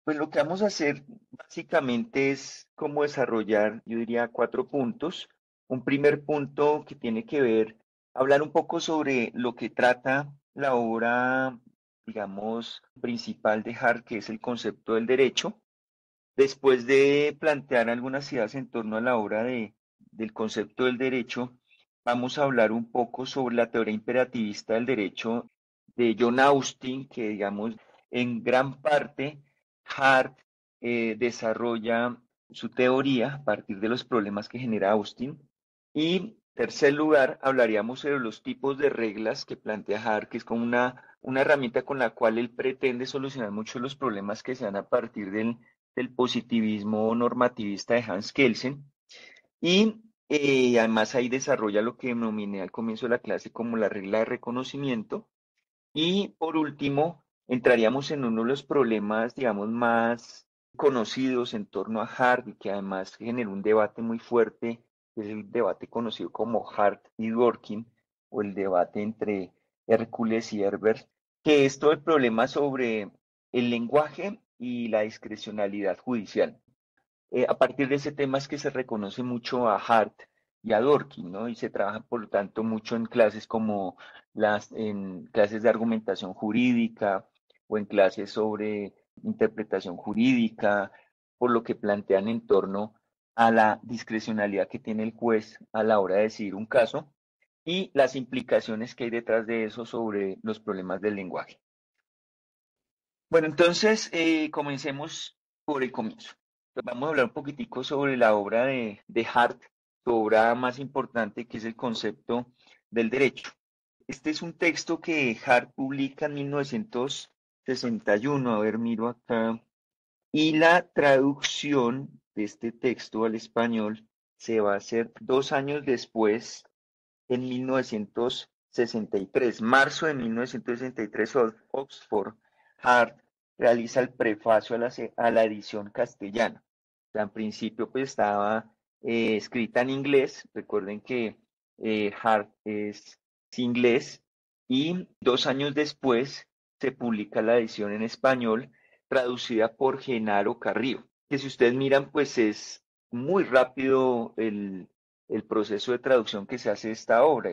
Pues lo que vamos a hacer básicamente es como desarrollar, yo diría, 4 puntos. Un primer punto que tiene que ver, hablar un poco sobre lo que trata la obra, digamos, principal de Hart, que es el concepto del derecho. Después de plantear algunas ideas en torno a la obra del concepto del derecho, vamos a hablar un poco sobre la teoría imperativista del derecho de John Austin, que digamos en gran parte Hart desarrolla su teoría a partir de los problemas que genera Austin. Y en tercer lugar, hablaríamos sobre los tipos de reglas que plantea Hart, que es como una herramienta con la cual él pretende solucionar muchos de los problemas que se dan a partir del positivismo normativista de Hans Kelsen. Y además ahí desarrolla lo que nominé al comienzo de la clase como la regla de reconocimiento. Y por último, entraríamos en uno de los problemas, digamos, más conocidos en torno a Hart y que además generó un debate muy fuerte, que es el debate conocido como Hart y Dworkin, o el debate entre Hércules y Herbert, que es todo el problema sobre el lenguaje y la discrecionalidad judicial. A partir de ese tema es que se reconoce mucho a Hart y a Dworkin, ¿no? Y se trabaja, por lo tanto, mucho en clases como en clases de argumentación jurídica o en clases sobre interpretación jurídica, por lo que plantean en torno a la discrecionalidad que tiene el juez a la hora de decidir un caso y las implicaciones que hay detrás de eso sobre los problemas del lenguaje. Bueno, entonces comencemos por el comienzo. Pues vamos a hablar un poquitico sobre la obra de Hart, su obra más importante, que es el concepto del derecho. Este es un texto que Hart publica en 1961. A ver, miro acá. Y la traducción de este texto al español se va a hacer 2 años después, en 1963, marzo de 1963, Oxford Hart realiza el prefacio a la edición castellana. O sea, en principio pues estaba escrita en inglés. Recuerden que Hart es inglés y 2 años después se publica la edición en español traducida por Genaro Carrillo, que si ustedes miran pues es muy rápido el proceso de traducción que se hace de esta obra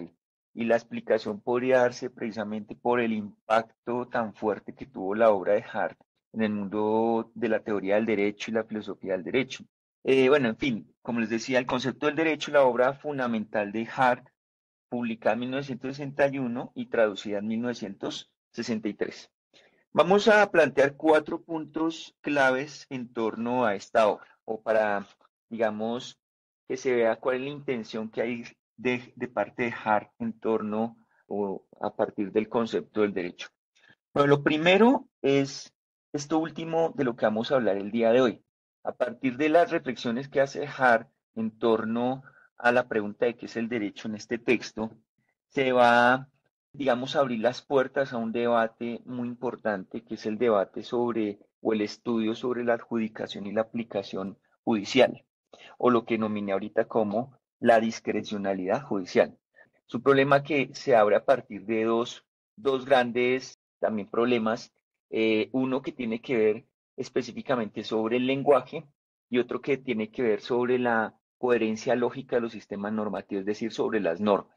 y la explicación podría darse precisamente por el impacto tan fuerte que tuvo la obra de Hart en el mundo de la teoría del derecho y la filosofía del derecho. Bueno, en fin, como les decía, el concepto del derecho, la obra fundamental de Hart, publicada en 1961 y traducida en 1963. Vamos a plantear 4 puntos claves en torno a esta obra, o para, digamos, que se vea cuál es la intención que hay de parte de Hart en torno o a partir del concepto del derecho. Bueno, lo primero es esto último de lo que vamos a hablar el día de hoy. A partir de las reflexiones que hace Hart en torno a la pregunta de qué es el derecho en este texto, se va, digamos, a abrir las puertas a un debate muy importante, que es el debate sobre, o el estudio sobre la adjudicación y la aplicación judicial, o lo que nominé ahorita como la discrecionalidad judicial. Es un problema que se abre a partir de dos grandes también problemas. Uno que tiene que ver específicamente sobre el lenguaje y otro que tiene que ver sobre la coherencia lógica de los sistemas normativos, es decir, sobre las normas.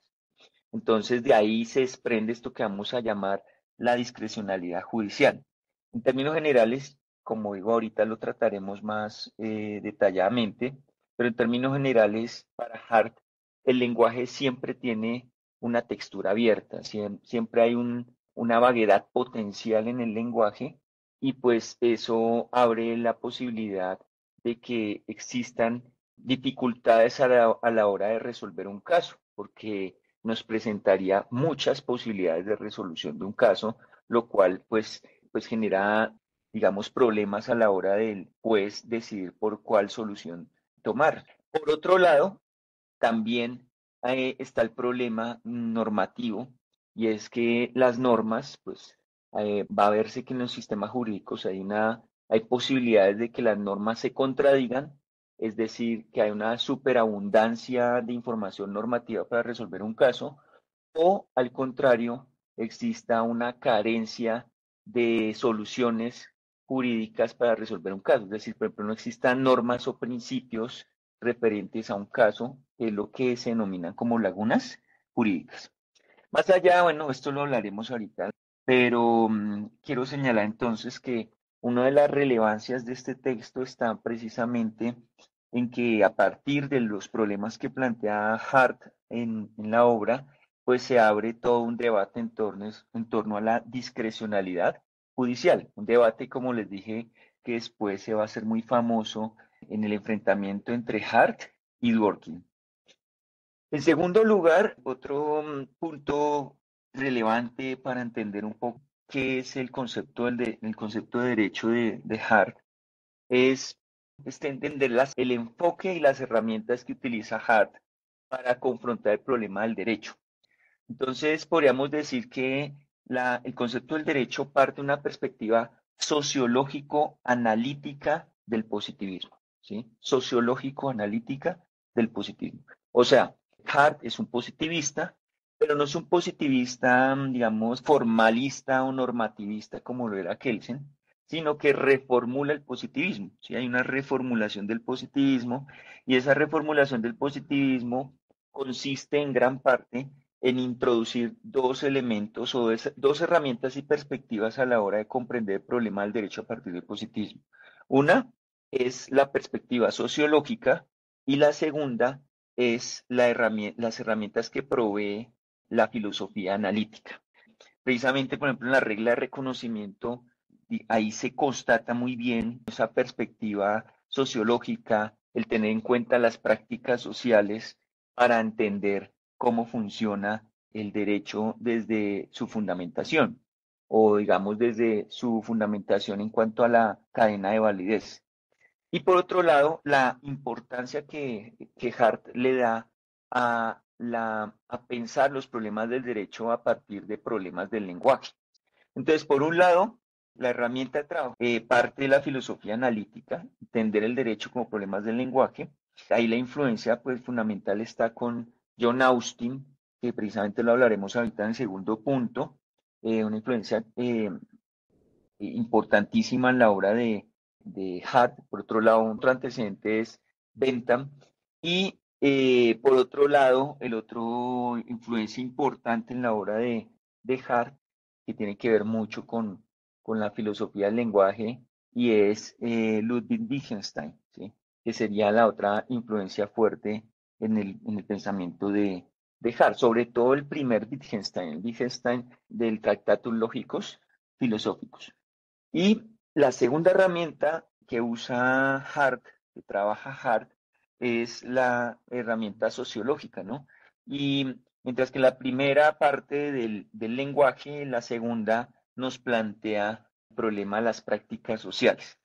Entonces, de ahí se desprende esto que vamos a llamar la discrecionalidad judicial. En términos generales, como digo, ahorita lo trataremos más detalladamente, pero en términos generales, para Hart, el lenguaje siempre tiene una textura abierta, siempre hay una vaguedad potencial en el lenguaje y pues eso abre la posibilidad de que existan dificultades a la hora de resolver un caso, porque nos presentaría muchas posibilidades de resolución de un caso, lo cual pues genera, digamos, problemas a la hora del juez decidir por cuál solución tomar. Por otro lado, también está el problema normativo y es que las normas, pues va a verse que en los sistemas jurídicos hay posibilidades de que las normas se contradigan, es decir, que hay una superabundancia de información normativa para resolver un caso, o al contrario, exista una carencia de soluciones jurídicas para resolver un caso. Es decir, por ejemplo, no existan normas o principios referentes a un caso, que es lo que se denominan como lagunas jurídicas. Más allá, bueno, esto lo hablaremos ahorita, pero quiero señalar entonces que una de las relevancias de este texto está precisamente en que a partir de los problemas que plantea Hart en la obra, pues se abre todo un debate en torno a la discrecionalidad judicial. Un debate, como les dije, que después se va a hacer muy famoso en el enfrentamiento entre Hart y Dworkin. En segundo lugar, otro punto relevante para entender un poco qué es el concepto, el concepto de derecho de Hart es entender el enfoque y las herramientas que utiliza Hart para confrontar el problema del derecho. Entonces, podríamos decir que el concepto del derecho parte de una perspectiva sociológico-analítica del positivismo, ¿sí? Sociológico-analítica del positivismo. O sea, Hart es un positivista, pero no es un positivista, digamos, formalista o normativista como lo era Kelsen, sino que reformula el positivismo, ¿sí? Hay una reformulación del positivismo y esa reformulación del positivismo consiste en gran parte en introducir dos elementos o dos herramientas y perspectivas a la hora de comprender el problema del derecho a partir del positivismo. Una es la perspectiva sociológica y la segunda es las herramientas que provee la filosofía analítica. Precisamente, por ejemplo, en la regla de reconocimiento, ahí se constata muy bien esa perspectiva sociológica, el tener en cuenta las prácticas sociales para entender cómo funciona el derecho desde su fundamentación o digamos desde su fundamentación en cuanto a la cadena de validez. Y por otro lado, la importancia que Hart le da a pensar los problemas del derecho a partir de problemas del lenguaje. Entonces, por un lado, la herramienta de trabajo parte de la filosofía analítica, entender el derecho como problemas del lenguaje. Ahí la influencia pues, fundamental está con John Austin, que precisamente lo hablaremos ahorita en el segundo punto, una influencia importantísima en la obra de Hart. Por otro lado, otro antecedente es Bentham. Y por otro lado, el otro influencia importante en la obra de Hart, que tiene que ver mucho con la filosofía del lenguaje, y es Ludwig Wittgenstein, ¿sí? Que sería la otra influencia fuerte en el pensamiento de Hart, sobre todo el primer Wittgenstein, el Wittgenstein del Tractatus Lógicos Filosóficos. Y la segunda herramienta que usa Hart, que trabaja Hart, es la herramienta sociológica, ¿no? Y mientras que la primera parte del lenguaje, la segunda nos plantea el problema de las prácticas sociales.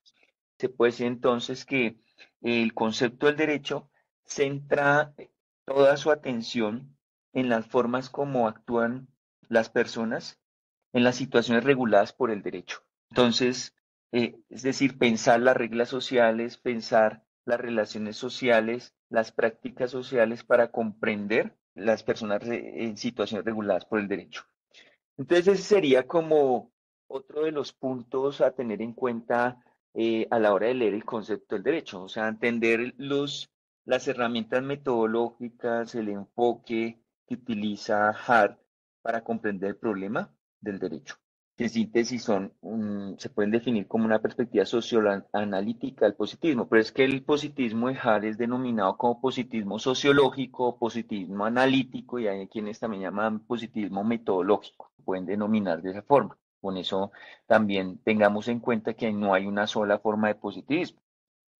Se puede decir entonces que el concepto del derecho centra toda su atención en las formas como actúan las personas en las situaciones reguladas por el derecho. Entonces, es decir, pensar las reglas sociales, pensar las relaciones sociales, las prácticas sociales para comprender las personas en situaciones reguladas por el derecho. Entonces, ese sería como otro de los puntos a tener en cuenta a la hora de leer el concepto del derecho, o sea, entender las herramientas metodológicas, el enfoque que utiliza Hart para comprender el problema del derecho. En síntesis se pueden definir como una perspectiva socioanalítica del positivismo, pero es que el positivismo de Hart es denominado como positivismo sociológico, positivismo analítico y hay quienes también llaman positivismo metodológico, pueden denominar de esa forma. Con eso también tengamos en cuenta que no hay una sola forma de positivismo.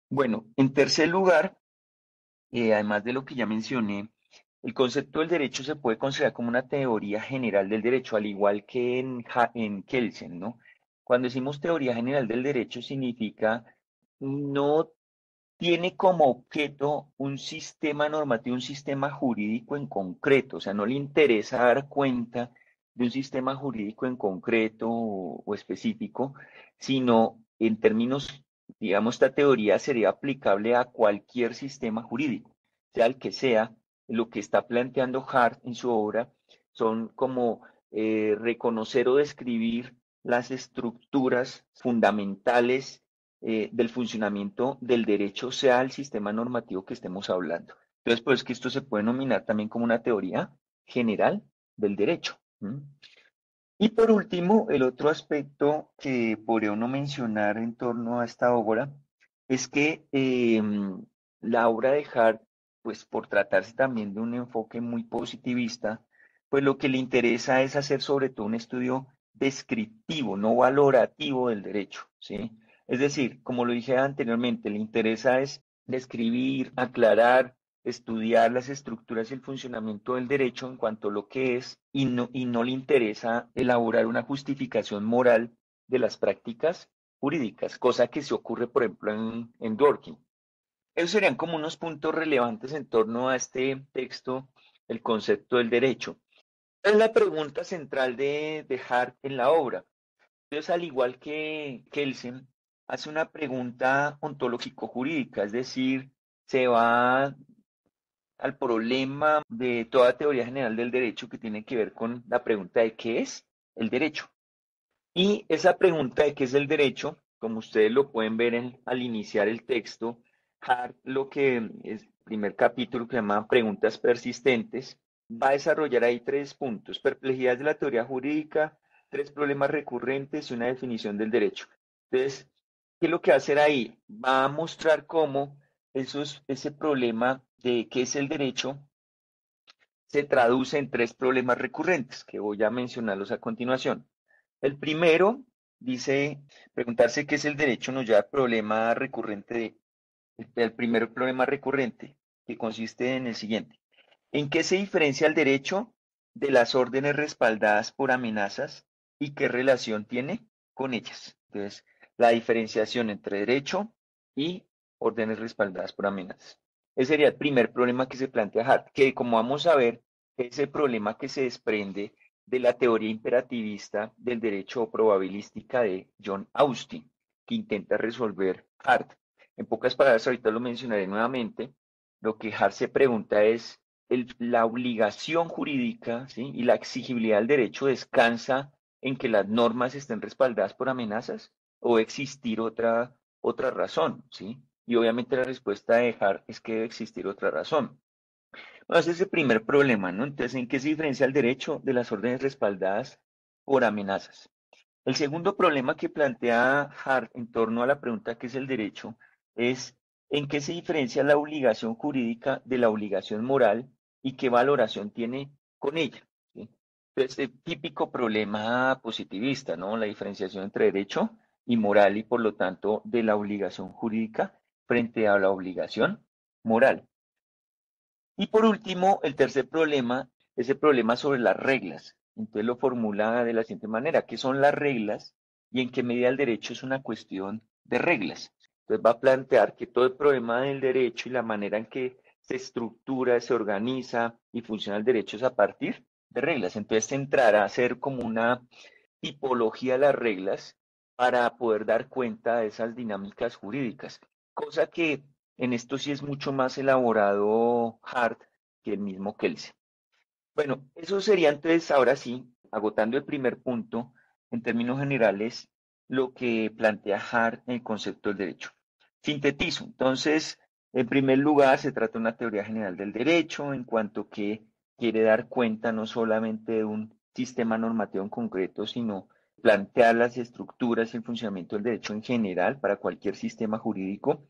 Bueno, en tercer lugar, además de lo que ya mencioné, el concepto del derecho se puede considerar como una teoría general del derecho, al igual que en Kelsen, ¿no? Cuando decimos teoría general del derecho, significa no tiene como objeto un sistema normativo, un sistema jurídico en concreto, o sea, no le interesa dar cuenta de un sistema jurídico en concreto o específico, sino en términos, digamos, esta teoría sería aplicable a cualquier sistema jurídico, sea el que sea. Lo que está planteando Hart en su obra son como reconocer o describir las estructuras fundamentales del funcionamiento del derecho, sea el sistema normativo que estemos hablando. Entonces, pues que esto se puede nominar también como una teoría general del derecho. ¿Mm? Y por último, el otro aspecto que podría uno mencionar en torno a esta obra es que la obra de Hart, pues por tratarse también de un enfoque muy positivista, pues lo que le interesa es hacer sobre todo un estudio descriptivo, no valorativo del derecho, ¿sí? Es decir, como lo dije anteriormente, le interesa es describir, aclarar, estudiar las estructuras y el funcionamiento del derecho en cuanto a lo que es y no le interesa elaborar una justificación moral de las prácticas jurídicas, cosa que se ocurre, por ejemplo, en Dworkin. Esos serían como unos puntos relevantes en torno a este texto, el concepto del derecho. Es la pregunta central de Hart en la obra. Entonces, al igual que Kelsen, hace una pregunta ontológico-jurídica, es decir, se va al problema de toda teoría general del derecho que tiene que ver con la pregunta de qué es el derecho. Y esa pregunta de qué es el derecho, como ustedes lo pueden ver al iniciar el texto, Hart, lo que es el primer capítulo que se llama Preguntas persistentes, va a desarrollar ahí tres puntos: perplejidades de la teoría jurídica, tres problemas recurrentes y una definición del derecho. Entonces, ¿qué es lo que va a hacer ahí? Va a mostrar cómo ese problema de qué es el derecho se traduce en tres problemas recurrentes, que voy a mencionarlos a continuación. El primero dice, preguntarse qué es el derecho nos lleva al problema recurrente el primer problema recurrente, que consiste en el siguiente. ¿En qué se diferencia el derecho de las órdenes respaldadas por amenazas y qué relación tiene con ellas? Entonces, la diferenciación entre derecho y órdenes respaldadas por amenazas. Ese sería el primer problema que se plantea Hart, que como vamos a ver, es el problema que se desprende de la teoría imperativista del derecho o probabilística de John Austin, que intenta resolver Hart. En pocas palabras, ahorita lo mencionaré nuevamente, lo que Hart se pregunta es, la obligación jurídica, ¿sí?, y la exigibilidad del derecho descansa en que las normas estén respaldadas por amenazas o existir otra razón, ¿sí? Y obviamente la respuesta de Hart es que debe existir otra razón. Bueno, ese es el primer problema, ¿no? Entonces, ¿en qué se diferencia el derecho de las órdenes respaldadas por amenazas? El segundo problema que plantea Hart en torno a la pregunta ¿qué es el derecho? Es en qué se diferencia la obligación jurídica de la obligación moral y qué valoración tiene con ella, ¿sí? Entonces, el típico problema positivista, ¿no? La diferenciación entre derecho y moral y por lo tanto de la obligación jurídica frente a la obligación moral. Y por último, el tercer problema es el problema sobre las reglas. Entonces lo formula de la siguiente manera: ¿qué son las reglas y en qué medida el derecho es una cuestión de reglas? Entonces va a plantear que todo el problema del derecho y la manera en que se estructura, se organiza y funciona el derecho es a partir de reglas. Entonces entrará a ser como una tipología de las reglas para poder dar cuenta de esas dinámicas jurídicas, cosa que en esto sí es mucho más elaborado Hart que el mismo Kelsen. Bueno, eso sería entonces, ahora sí, agotando el primer punto, en términos generales, lo que plantea Hart en el concepto del derecho. Sintetizo. Entonces, en primer lugar, se trata de una teoría general del derecho, en cuanto que quiere dar cuenta no solamente de un sistema normativo en concreto, sino plantear las estructuras y el funcionamiento del derecho en general para cualquier sistema jurídico.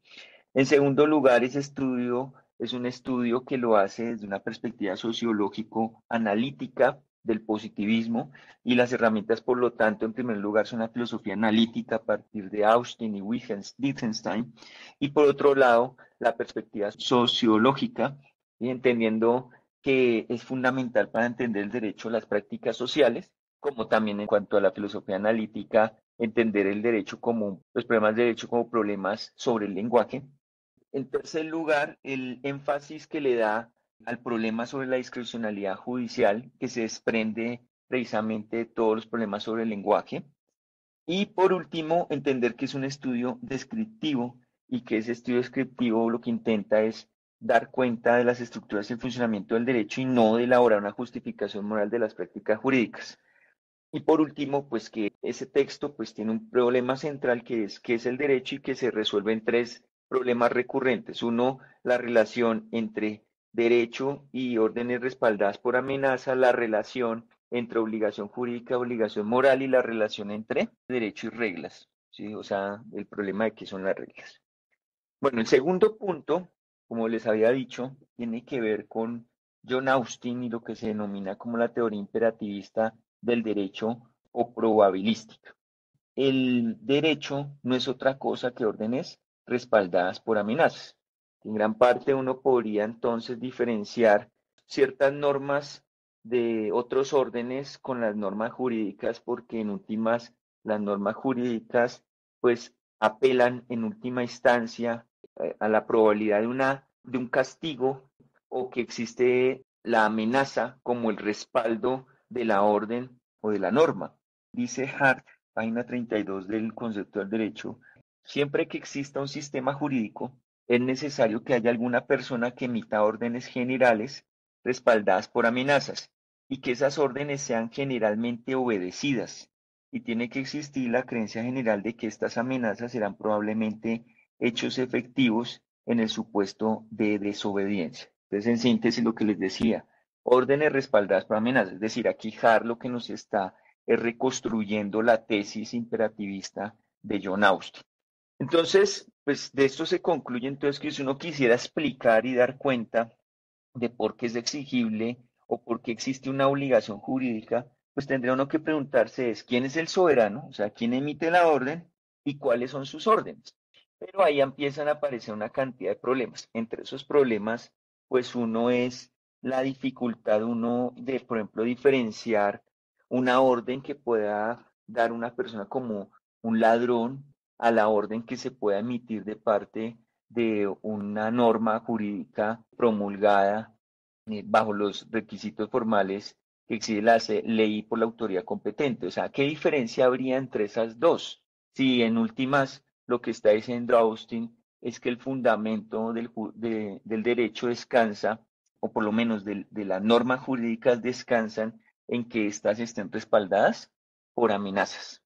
En segundo lugar, ese estudio es un estudio que lo hace desde una perspectiva sociológico-analítica del positivismo y las herramientas, por lo tanto, en primer lugar, son la filosofía analítica a partir de Austin y Wittgenstein, y por otro lado, la perspectiva sociológica, y entendiendo que es fundamental para entender el derecho a las prácticas sociales, como también en cuanto a la filosofía analítica, entender el derecho como, los problemas de derecho como problemas sobre el lenguaje. En tercer lugar, el énfasis que le da al problema sobre la discrecionalidad judicial, que se desprende precisamente de todos los problemas sobre el lenguaje. Y por último, entender que es un estudio descriptivo y que ese estudio descriptivo lo que intenta es dar cuenta de las estructuras y el funcionamiento del derecho y no de elaborar una justificación moral de las prácticas jurídicas. Y por último, pues que ese texto pues tiene un problema central que es el derecho y que se resuelve en tres problemas recurrentes. Uno, la relación entre derecho y órdenes respaldadas por amenaza, la relación entre obligación jurídica, obligación moral y la relación entre derecho y reglas, ¿sí? O sea, el problema de qué son las reglas. Bueno, el segundo punto, como les había dicho, tiene que ver con John Austin y lo que se denomina como la teoría imperativista del derecho o probabilística. El derecho no es otra cosa que órdenes respaldadas por amenazas. En gran parte uno podría entonces diferenciar ciertas normas de otros órdenes con las normas jurídicas porque en últimas las normas jurídicas pues apelan en última instancia a la probabilidad de un castigo o que existe la amenaza como el respaldo de la orden o de la norma. Dice Hart, página 32 del concepto del derecho, siempre que exista un sistema jurídico, es necesario que haya alguna persona que emita órdenes generales respaldadas por amenazas y que esas órdenes sean generalmente obedecidas. Y tiene que existir la creencia general de que estas amenazas serán probablemente hechos efectivos en el supuesto de desobediencia. Entonces, en síntesis, lo que les decía, órdenes respaldadas por amenazas, es decir, aquí Hart lo que nos está es reconstruyendo la tesis imperativista de John Austin. Entonces, pues de esto se concluye entonces que si uno quisiera explicar y dar cuenta de por qué es exigible o por qué existe una obligación jurídica, pues tendría uno que preguntarse es quién es el soberano, o sea, quién emite la orden y cuáles son sus órdenes. Pero ahí empiezan a aparecer una cantidad de problemas. Entre esos problemas, pues uno es la dificultad uno de, por ejemplo, diferenciar una orden que pueda dar una persona como un ladrón a la orden que se pueda emitir de parte de una norma jurídica promulgada bajo los requisitos formales que exige la ley por la autoridad competente. O sea, ¿qué diferencia habría entre esas dos? Si en últimas lo que está diciendo Austin es que el fundamento del derecho descansa, o por lo menos de las normas jurídicas descansan en que éstas estén respaldadas por amenazas.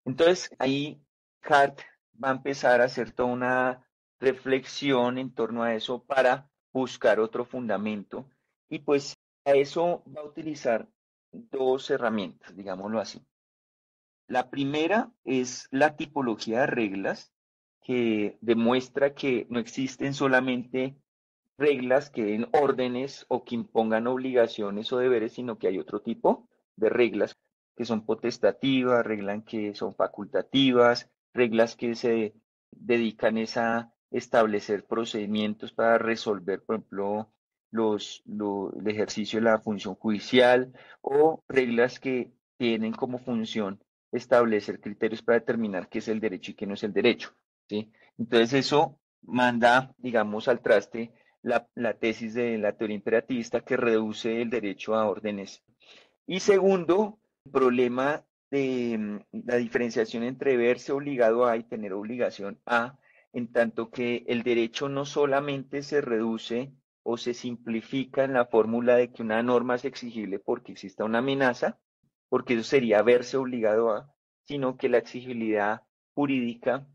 Entonces, ahí Hart va a empezar a hacer toda una reflexión en torno a eso para buscar otro fundamento y pues a eso va a utilizar dos herramientas, digámoslo así. La primera es la tipología de reglas que demuestra que no existen solamente reglas que den órdenes o que impongan obligaciones o deberes, sino que hay otro tipo de reglas que son potestativas, reglas que son facultativas, reglas que se dedican es a establecer procedimientos para resolver, por ejemplo, el ejercicio de la función judicial o reglas que tienen como función establecer criterios para determinar qué es el derecho y qué no es el derecho, ¿sí? Entonces eso manda, digamos, al traste la tesis de la teoría imperativista que reduce el derecho a órdenes. Y segundo, el problema de la diferenciación entre verse obligado a y tener obligación a, en tanto que el derecho no solamente se reduce o se simplifica en la fórmula de que una norma es exigible porque exista una amenaza, porque eso sería verse obligado a, sino que la exigibilidad jurídica,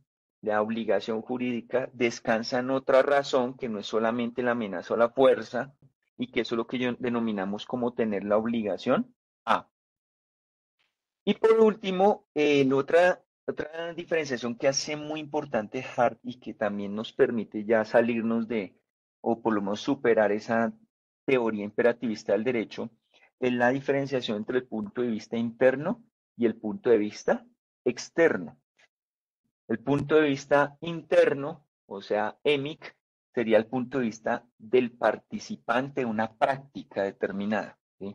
la obligación jurídica, descansa en otra razón que no es solamente la amenaza o la fuerza, y que eso es lo que denominamos como tener la obligación a. Y por último, otra diferenciación que hace muy importante Hart y que también nos permite ya salirnos de, o por lo menos superar esa teoría imperativista del derecho, es la diferenciación entre el punto de vista interno y el punto de vista externo. El punto de vista interno, o sea, EMIC, sería el punto de vista del participante de una práctica determinada, ¿sí?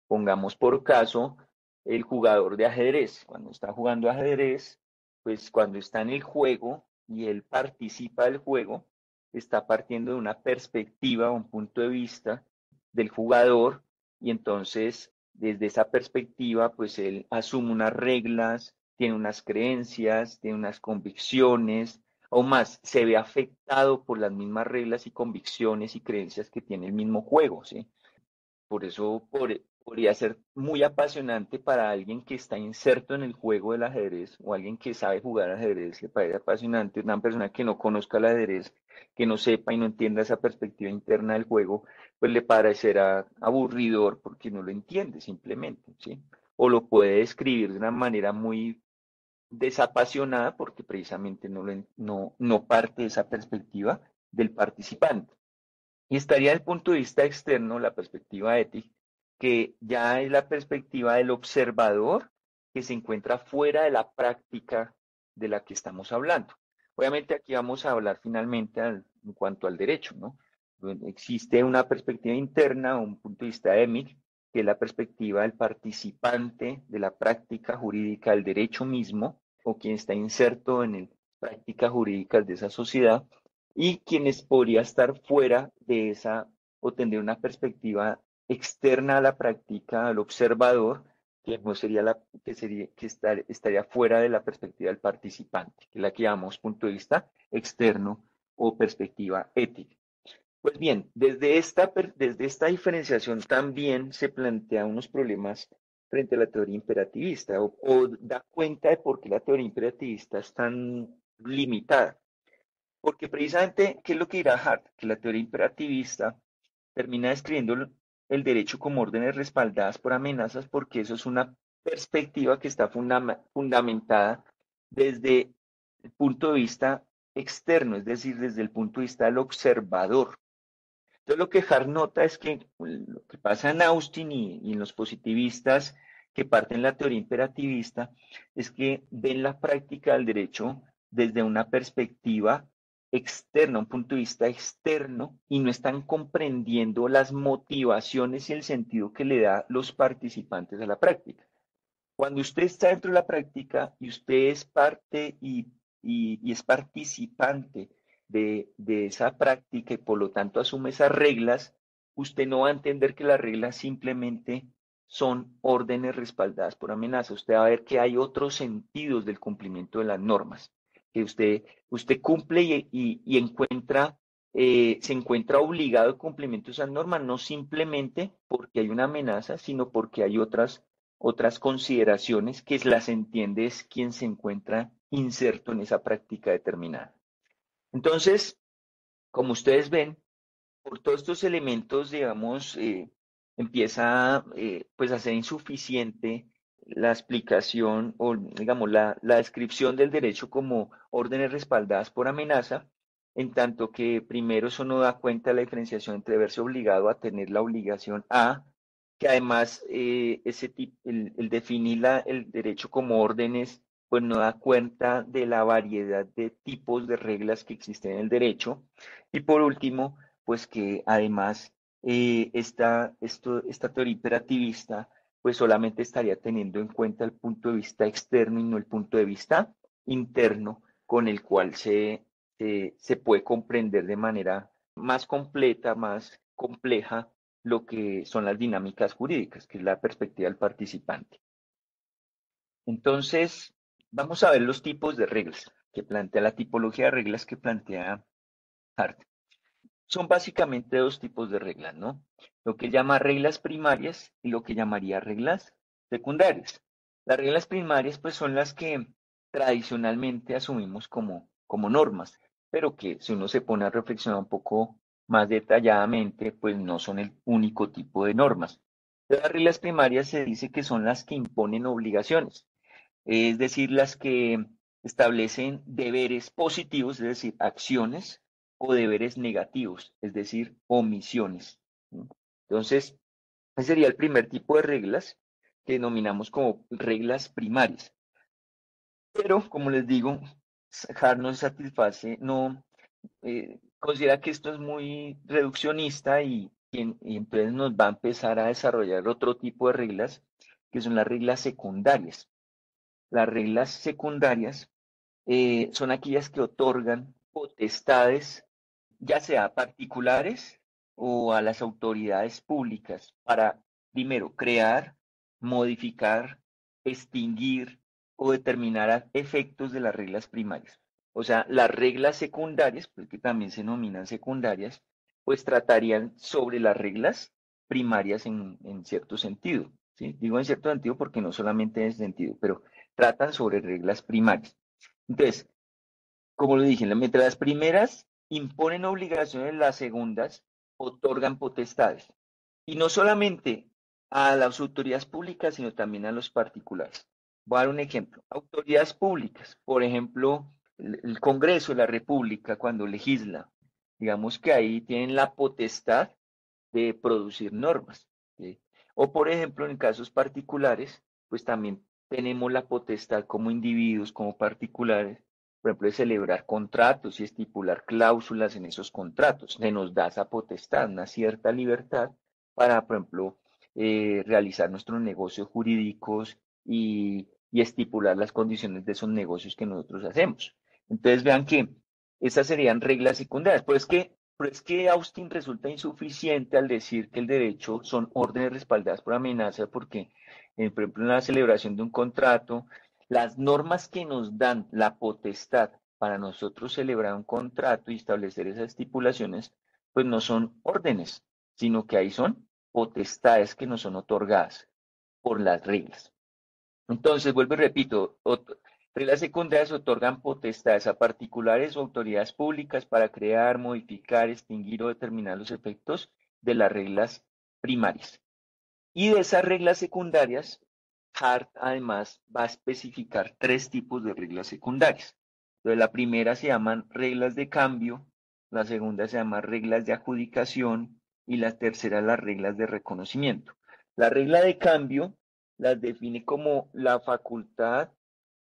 Pongamos por caso el jugador de ajedrez. Cuando está jugando ajedrez, pues cuando está en el juego y él participa del juego, está partiendo de una perspectiva, un punto de vista del jugador y entonces desde esa perspectiva, pues él asume unas reglas, tiene unas creencias, tiene unas convicciones, o más, se ve afectado por las mismas reglas y convicciones y creencias que tiene el mismo juego, ¿sí? Por eso, podría ser muy apasionante para alguien que está inserto en el juego del ajedrez o alguien que sabe jugar ajedrez, le parece apasionante. Una persona que no conozca el ajedrez, que no sepa y no entienda esa perspectiva interna del juego, pues le parecerá aburridor porque no lo entiende simplemente, ¿sí? O lo puede describir de una manera muy desapasionada porque precisamente no parte de esa perspectiva del participante. Y estaría el punto de vista externo, la perspectiva ética, que ya es la perspectiva del observador que se encuentra fuera de la práctica de la que estamos hablando. Obviamente aquí vamos a hablar finalmente en cuanto al derecho, ¿no? Existe una perspectiva interna, un punto de vista émic, que es la perspectiva del participante de la práctica jurídica del derecho mismo, o quien está inserto en las prácticas jurídicas de esa sociedad, y quienes podría estar fuera de esa o tener una perspectiva externa a la práctica al observador, que no sería estaría fuera de la perspectiva del participante, que es la que llamamos punto de vista externo o perspectiva ética. Pues bien, desde esta diferenciación también se plantean unos problemas frente a la teoría imperativista o da cuenta de por qué la teoría imperativista es tan limitada. Porque precisamente, ¿qué es lo que dirá Hart? Que la teoría imperativista termina describiendo el derecho como órdenes respaldadas por amenazas, porque eso es una perspectiva que está fundamentada desde el punto de vista externo, es decir, desde el punto de vista del observador. Entonces, lo que Hart nota es que lo que pasa en Austin y en los positivistas que parten la teoría imperativista es que ven la práctica del derecho desde una perspectiva externa, un punto de vista externo, y no están comprendiendo las motivaciones y el sentido que le da los participantes a la práctica. Cuando usted está dentro de la práctica y usted es parte y es participante de esa práctica y por lo tanto asume esas reglas, usted no va a entender que las reglas simplemente son órdenes respaldadas por amenaza. Usted va a ver que hay otros sentidos del cumplimiento de las normas, que usted cumple y encuentra, se encuentra obligado al cumplimiento de esas normas, no simplemente porque hay una amenaza, sino porque hay otras consideraciones que las entiende es quien se encuentra inserto en esa práctica determinada. Entonces, como ustedes ven, por todos estos elementos, digamos, empieza pues a ser insuficiente la explicación o, digamos, la descripción del derecho como órdenes respaldadas por amenaza, en tanto que primero eso no da cuenta de la diferenciación entre verse obligado a tener la obligación a, que además el definir el derecho como órdenes, pues no da cuenta de la variedad de tipos de reglas que existen en el derecho. Y por último, pues que además esta teoría imperativista pues solamente estaría teniendo en cuenta el punto de vista externo y no el punto de vista interno con el cual se puede comprender de manera más completa, más compleja lo que son las dinámicas jurídicas, que es la perspectiva del participante. Entonces, vamos a ver los tipos de reglas que plantea la tipología de reglas que plantea Hart. Son básicamente dos tipos de reglas, ¿no? Lo que llama reglas primarias y lo que llamaría reglas secundarias. Las reglas primarias, pues, son las que tradicionalmente asumimos como normas, pero que si uno se pone a reflexionar un poco más detalladamente, pues no son el único tipo de normas. Las reglas primarias se dice que son las que imponen obligaciones, es decir, las que establecen deberes positivos, es decir, acciones, o deberes negativos, es decir, omisiones. ¿No? Entonces, ese sería el primer tipo de reglas que denominamos como reglas primarias. Pero, como les digo, Hart no se satisface, no considera que esto es muy reduccionista y entonces nos va a empezar a desarrollar otro tipo de reglas, que son las reglas secundarias. Las reglas secundarias son aquellas que otorgan potestades, ya sea particulares o a las autoridades públicas, para, primero, crear, modificar, extinguir o determinar efectos de las reglas primarias. O sea, las reglas secundarias, porque también se denominan secundarias, pues tratarían sobre las reglas primarias en cierto sentido, ¿sí? Digo en cierto sentido porque no solamente en ese sentido, pero tratan sobre reglas primarias. Entonces, como lo dije, mientras las primeras imponen obligaciones, las segundas otorgan potestades. Y no solamente a las autoridades públicas, sino también a los particulares. Voy a dar un ejemplo. Autoridades públicas, por ejemplo, el Congreso de la República cuando legisla, digamos que ahí tienen la potestad de producir normas, ¿sí? O por ejemplo, en casos particulares, pues también tenemos la potestad como individuos, como particulares, por ejemplo, de celebrar contratos y estipular cláusulas en esos contratos. Se nos da esa potestad, una cierta libertad para, por ejemplo, realizar nuestros negocios jurídicos y estipular las condiciones de esos negocios que nosotros hacemos. Entonces vean que esas serían reglas secundarias. Pero es que Austin resulta insuficiente al decir que el derecho son órdenes respaldadas por amenaza, porque, por ejemplo, en la celebración de un contrato, las normas que nos dan la potestad para nosotros celebrar un contrato y establecer esas estipulaciones, pues no son órdenes, sino que ahí son potestades que nos son otorgadas por las reglas. Entonces, vuelvo y repito, reglas secundarias otorgan potestades a particulares o autoridades públicas para crear, modificar, extinguir o determinar los efectos de las reglas primarias. Y de esas reglas secundarias, Hart además va a especificar tres tipos de reglas secundarias. Entonces, la primera se llaman reglas de cambio, la segunda se llama reglas de adjudicación y la tercera las reglas de reconocimiento. La regla de cambio las define como la facultad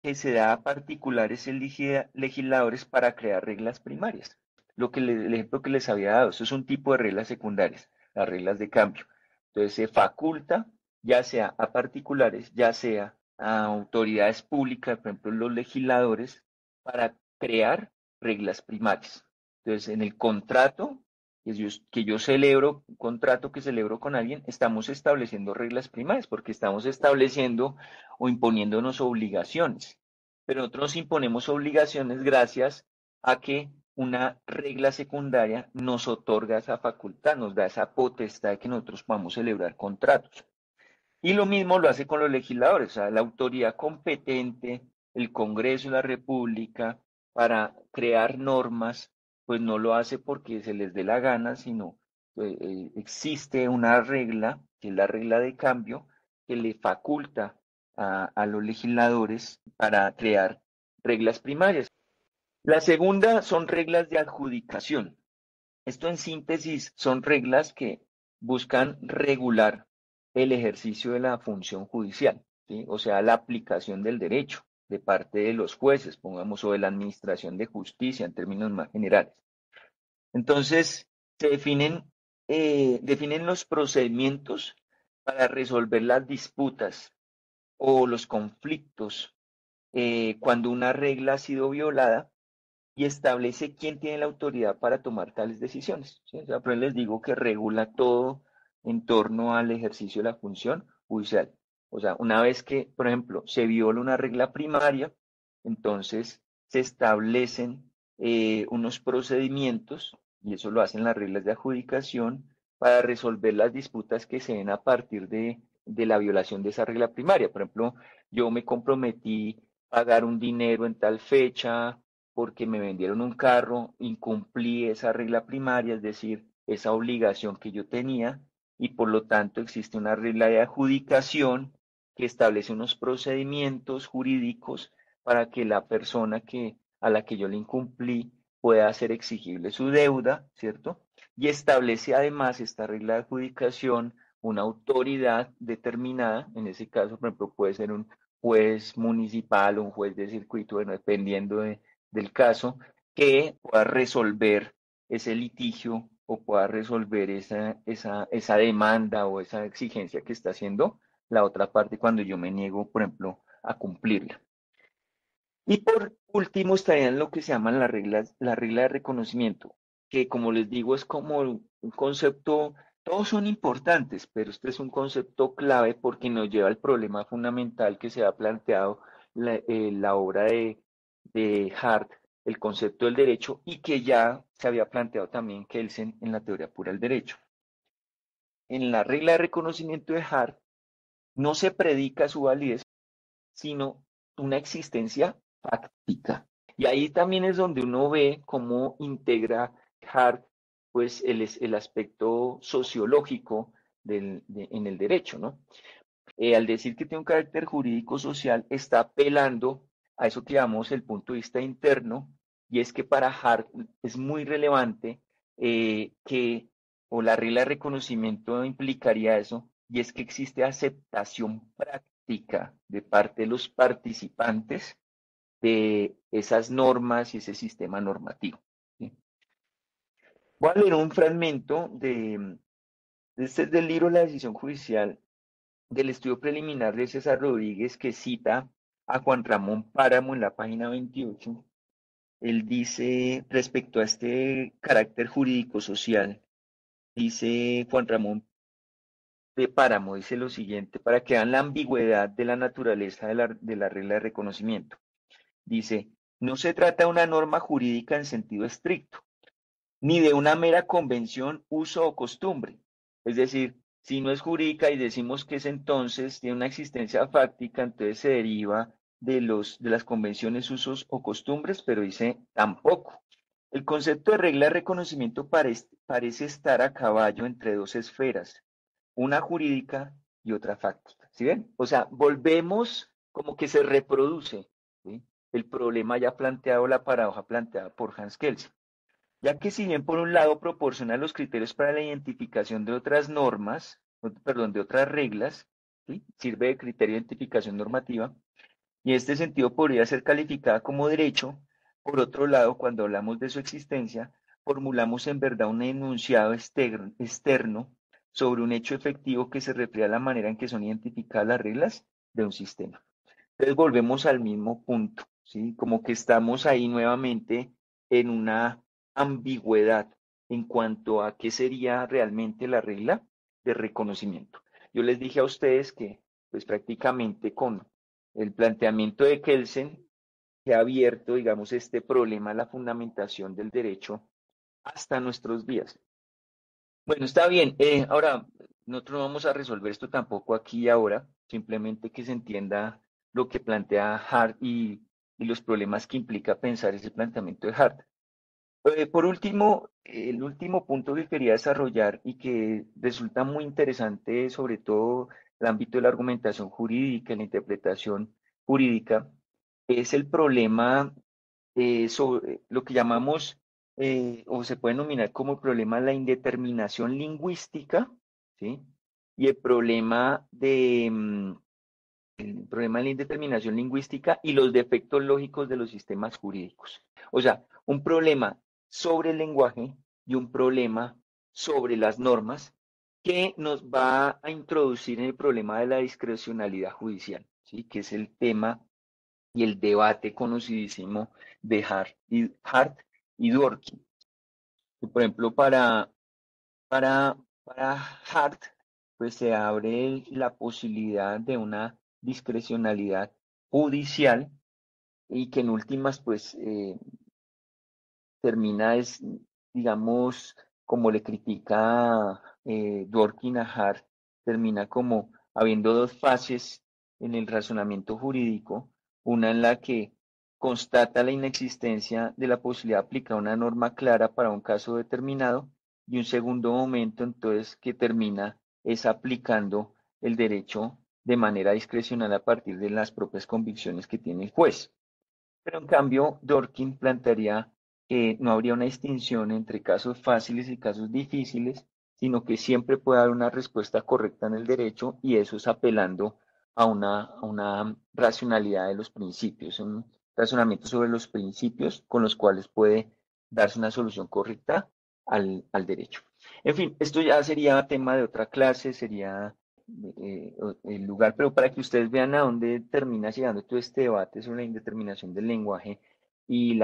que se da a particulares legisladores para crear reglas primarias. El ejemplo que les había dado, eso es un tipo de reglas secundarias, las reglas de cambio. Entonces se faculta ya sea a particulares, ya sea a autoridades públicas, por ejemplo los legisladores, para crear reglas primarias. Entonces en el contrato que yo celebro, un contrato que celebro con alguien, estamos estableciendo reglas primarias porque estamos estableciendo o imponiéndonos obligaciones. Pero nosotros imponemos obligaciones gracias a que una regla secundaria nos otorga esa facultad, nos da esa potestad de que nosotros podamos celebrar contratos. Y lo mismo lo hace con los legisladores, o sea, la autoridad competente, el Congreso de la República, para crear normas, pues no lo hace porque se les dé la gana, sino existe una regla, que es la regla de cambio, que le faculta a los legisladores para crear reglas primarias. La segunda son reglas de adjudicación. Esto en síntesis son reglas que buscan regular el ejercicio de la función judicial, ¿sí? O sea, la aplicación del derecho de parte de los jueces, pongamos, o de la administración de justicia en términos más generales. Entonces, se definen los procedimientos para resolver las disputas o los conflictos cuando una regla ha sido violada y establece quién tiene la autoridad para tomar tales decisiones, ¿sí? O sea, pero les digo que regula todo en torno al ejercicio de la función judicial. O sea, una vez que, por ejemplo, se viola una regla primaria, entonces se establecen unos procedimientos, y eso lo hacen las reglas de adjudicación, para resolver las disputas que se den a partir de la violación de esa regla primaria. Por ejemplo, yo me comprometí a pagar un dinero en tal fecha, porque me vendieron un carro, incumplí esa regla primaria, es decir, esa obligación que yo tenía, y por lo tanto existe una regla de adjudicación que establece unos procedimientos jurídicos para que la persona a la que yo le incumplí pueda hacer exigible su deuda, ¿cierto? Y establece además esta regla de adjudicación una autoridad determinada, en ese caso, por ejemplo, puede ser un juez municipal o un juez de circuito, bueno, dependiendo del caso, que pueda resolver ese litigio o pueda resolver esa demanda o esa exigencia que está haciendo la otra parte cuando yo me niego, por ejemplo, a cumplirla. Y por último estarían lo que se llaman la regla de reconocimiento, que como les digo es como un concepto, todos son importantes, pero este es un concepto clave porque nos lleva al problema fundamental que se ha planteado la obra de Hart, el concepto del derecho, y que ya se había planteado también Kelsen en la teoría pura del derecho. en la regla de reconocimiento de Hart no se predica su validez, sino una existencia fáctica. Y ahí también es donde uno ve cómo integra Hart pues el aspecto sociológico en el derecho, ¿no? Al decir que tiene un carácter jurídico social, está apelando a eso que llamamos el punto de vista interno, y es que para Hart es muy relevante o la regla de reconocimiento implicaría eso, y es que existe aceptación práctica de parte de los participantes de esas normas y ese sistema normativo. ¿Sí? Voy a leer un fragmento este es del libro La decisión judicial del estudio preliminar de César Rodríguez, que cita a Juan Ramón Páramo en la página 28. Él dice respecto a este carácter jurídico social, dice Juan Ramón de Páramo, dice lo siguiente, para que vean la ambigüedad de la naturaleza de la regla de reconocimiento. Dice, no se trata de una norma jurídica en sentido estricto, ni de una mera convención, uso o costumbre. Es decir, si no es jurídica y decimos que es entonces, tiene una existencia fáctica, entonces se deriva de las convenciones, usos o costumbres, pero dice tampoco. El concepto de regla de reconocimiento parece estar a caballo entre dos esferas, una jurídica y otra fáctica. ¿Sí ven? O sea, volvemos como que se reproduce, ¿sí? El problema ya planteado, la paradoja planteada por Hans Kelsen. Ya que si bien por un lado proporciona los criterios para la identificación de otras normas, perdón, de otras reglas, ¿sí? Sirve de criterio de identificación normativa, y en este sentido podría ser calificada como derecho. Por otro lado, cuando hablamos de su existencia, formulamos en verdad un enunciado externo sobre un hecho efectivo que se refiere a la manera en que son identificadas las reglas de un sistema. Entonces volvemos al mismo punto, ¿sí? Como que estamos ahí nuevamente en una ambigüedad en cuanto a qué sería realmente la regla de reconocimiento. Yo les dije a ustedes que, pues prácticamente con el planteamiento de Kelsen, que ha abierto, digamos, este problema a la fundamentación del derecho hasta nuestros días. Bueno, está bien. Ahora, nosotros no vamos a resolver esto tampoco aquí y ahora, simplemente que se entienda lo que plantea Hart y los problemas que implica pensar ese planteamiento de Hart. Por último, el último punto que quería desarrollar y que resulta muy interesante, sobre todo el ámbito de la argumentación jurídica, la interpretación jurídica, es el problema sobre lo que llamamos, o se puede denominar como el problema de la indeterminación lingüística, ¿sí? Y el problema de la indeterminación lingüística y los defectos lógicos de los sistemas jurídicos. O sea, un problema sobre el lenguaje y un problema sobre las normas que nos va a introducir en el problema de la discrecionalidad judicial, ¿sí? Que es el tema y el debate conocidísimo de Hart y Dworkin. Por ejemplo, para Hart, pues se abre la posibilidad de una discrecionalidad judicial y que en últimas, pues, termina es, digamos, como le critica Dworkin a Hart, termina como habiendo dos fases en el razonamiento jurídico, una en la que constata la inexistencia de la posibilidad de aplicar una norma clara para un caso determinado, y un segundo momento, entonces, que termina es aplicando el derecho de manera discrecional a partir de las propias convicciones que tiene el juez. Pero en cambio, Dworkin plantearía que no habría una distinción entre casos fáciles y casos difíciles, sino que siempre puede haber una respuesta correcta en el derecho, y eso es apelando a una racionalidad de los principios, un razonamiento sobre los principios con los cuales puede darse una solución correcta al derecho. En fin, esto ya sería tema de otra clase, sería el lugar, pero para que ustedes vean a dónde termina llegando todo este debate sobre la indeterminación del lenguaje y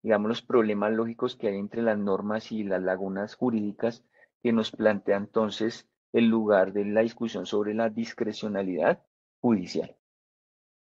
digamos, los problemas lógicos que hay entre las normas y las lagunas jurídicas, que nos plantea entonces el lugar de la discusión sobre la discrecionalidad judicial.